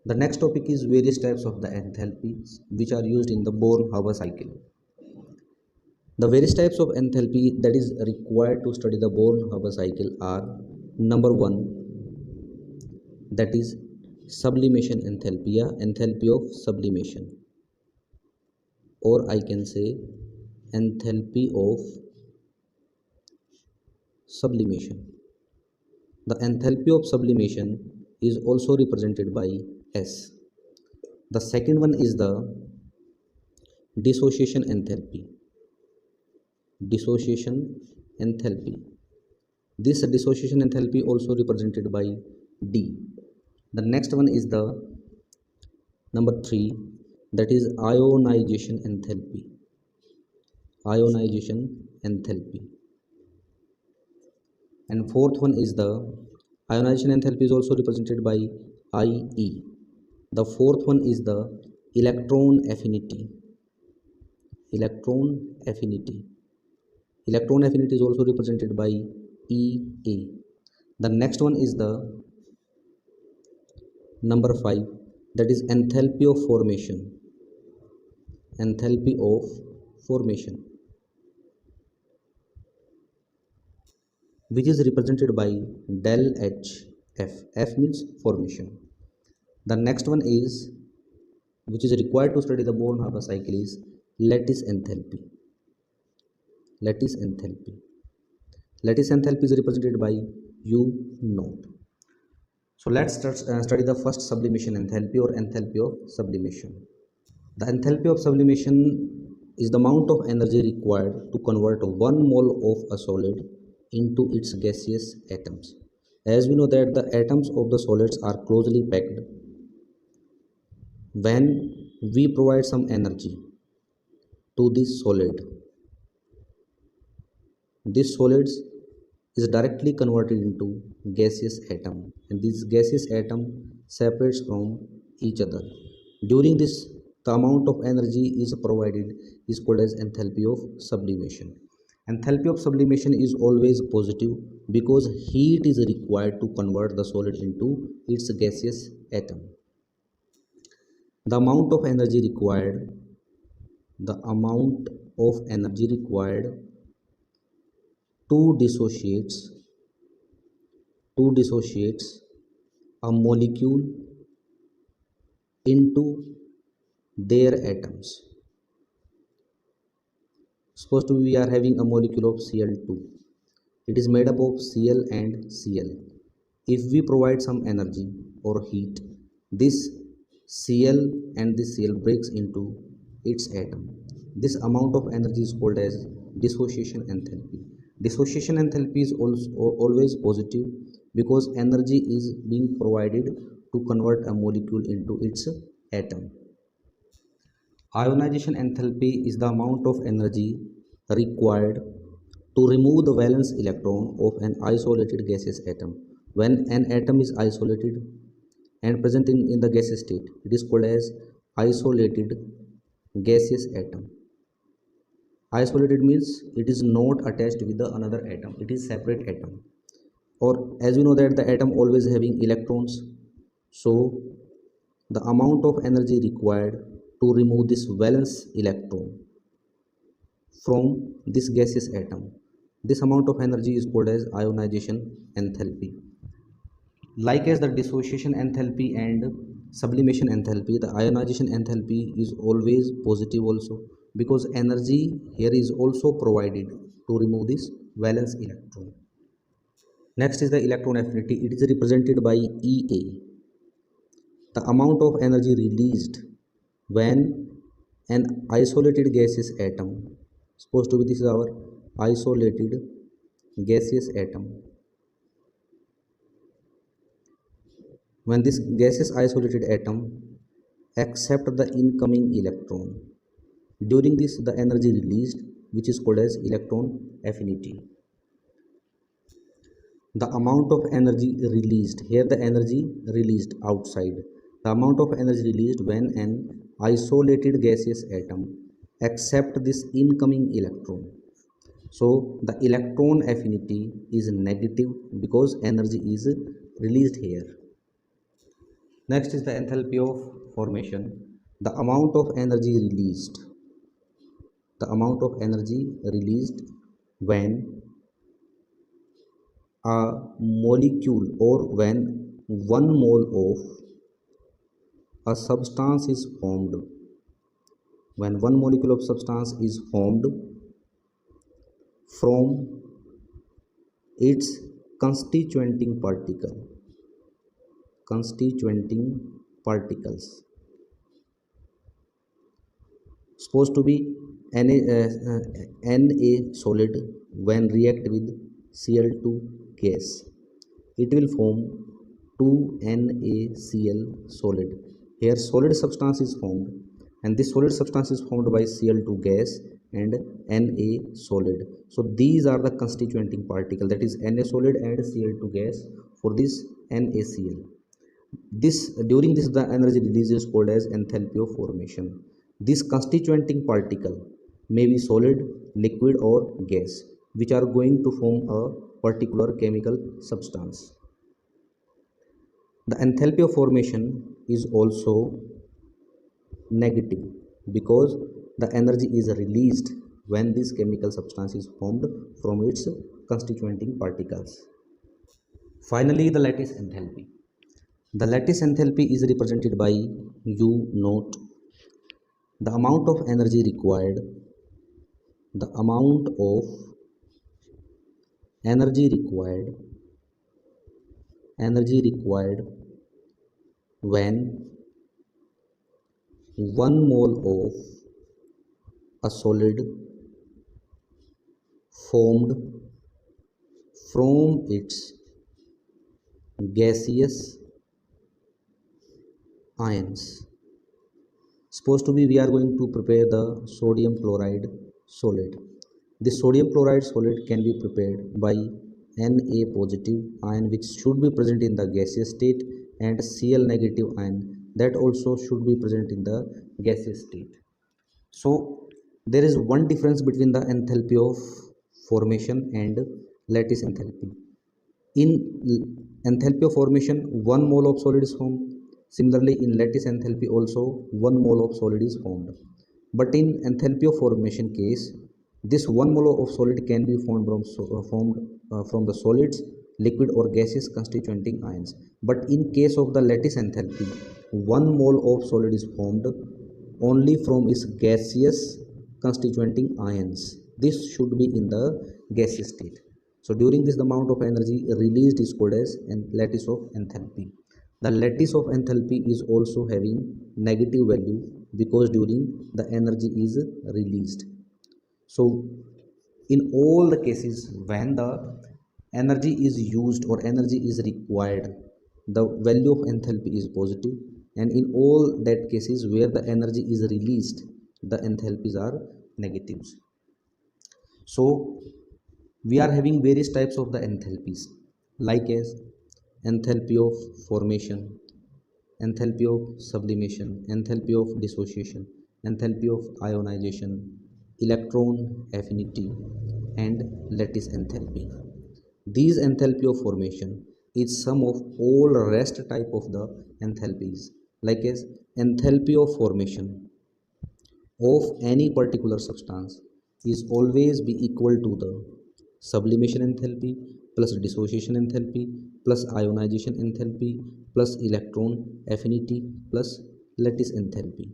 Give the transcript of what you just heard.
The next topic is various types of the enthalpies which are used in the Born-Haber cycle. The various types of enthalpy that is required to study the Born-Haber cycle are: number one, that is sublimation enthalpy, enthalpy of sublimation, or I can say enthalpy of sublimation. The enthalpy of sublimation is also represented by S. The second one is the dissociation enthalpy. Dissociation enthalpy. This dissociation enthalpy also represented by D. The next one is the number 3, that is ionization enthalpy. Ionization enthalpy. And fourth one is the ionization enthalpy is also represented by IE. The fourth one is the electron affinity. Electron affinity. Electron affinity is also represented by EA. The next one is the number 5, that is enthalpy of formation. Enthalpy of formation, which is represented by del H F. F means formation. The next one is, which is required to study the Born-Haber cycle, is lattice enthalpy. Lattice enthalpy. Lattice enthalpy is represented by U naught. So let's study the first sublimation enthalpy or enthalpy of sublimation. The enthalpy of sublimation is the amount of energy required to convert 1 mole of a solid into its gaseous atoms. As we know that the atoms of the solids are closely packed. When we provide some energy to this solid is directly converted into gaseous atom, and this gaseous atom separates from each other. During this, the amount of energy is provided is called as enthalpy of sublimation. Enthalpy of sublimation is always positive because heat is required to convert the solid into its gaseous atom. The amount of energy required to dissociates a molecule into their atoms. Suppose we are having a molecule of Cl2. It is made up of Cl and Cl. If we provide some energy or heat, this Cl and this Cl breaks into its atom. This amount of energy is called as dissociation enthalpy. Dissociation enthalpy is also always positive because energy is being provided to convert a molecule into its atom. Ionization enthalpy is the amount of energy required to remove the valence electron of an isolated gaseous atom. When an atom is isolated and present in the gaseous state, it is called as isolated gaseous atom. Isolated means it is not attached with the another atom, it is separate atom. Or as we know that the atom always having electrons, so the amount of energy required to remove this valence electron from this gaseous atom, this amount of energy is called as ionization enthalpy. Like as the dissociation enthalpy and sublimation enthalpy, the ionization enthalpy is always positive also because energy here is also provided to remove this valence electron. Next is the electron affinity. It is represented by EA. The amount of energy released when an isolated gaseous atom, supposed to be this is our isolated gaseous atom, when this gaseous isolated atom accept the incoming electron, during this the energy released, which is called as electron affinity. The amount of energy released, here the energy released outside, the amount of energy released when an isolated gaseous atom accept this incoming electron. So the electron affinity is negative because energy is released here. Next is the enthalpy of formation, the amount of energy released. The amount of energy released when a molecule or when 1 mole of a substance is formed. When one molecule of substance is formed from its constituting particles, supposed to be Na solid. When react with Cl2 gas, it will form 2NaCl solid. Here solid substance is formed, and this solid substance is formed by Cl2 gas and Na solid. So these are the constituting particle, that is Na solid and Cl2 gas for this NaCl. During this the energy release is called as enthalpy of formation. This constituting particle may be solid, liquid or gas, which are going to form a particular chemical substance. The enthalpy of formation is also negative because the energy is released when this chemical substance is formed from its constituting particles. Finally, the lattice enthalpy. The lattice enthalpy is represented by U naught. The amount of energy required, the amount of energy required when 1 mole of a solid formed from its gaseous ions. Supposed to be we are going to prepare the sodium chloride solid. This sodium chloride solid can be prepared by Na positive ion, which should be present in the gaseous state, and Cl negative ion that also should be present in the gaseous state. So there is one difference between the enthalpy of formation and lattice enthalpy. In enthalpy of formation, 1 mole of solid is formed. Similarly, in lattice enthalpy also 1 mole of solid is formed. But in enthalpy of formation case, this 1 mole of solid can be formed from the solids, liquid or gaseous constituting ions. But in case of the lattice enthalpy, 1 mole of solid is formed only from its gaseous constituting ions. This should be in the gaseous state. So during this, the amount of energy released is called as lattice of enthalpy. The lattice of enthalpy is also having negative value because during the energy is released. So in all the cases when the energy is used or energy is required, the value of enthalpy is positive, and in all that cases where the energy is released, the enthalpies are negatives. So we are having various types of the enthalpies, like as enthalpy of formation, enthalpy of sublimation, enthalpy of dissociation, enthalpy of ionization, electron affinity, and lattice enthalpy. These enthalpy of formation is sum of all rest type of the enthalpies, like as enthalpy of formation of any particular substance is always be equal to the sublimation enthalpy plus dissociation enthalpy plus ionization enthalpy plus electron affinity plus lattice enthalpy.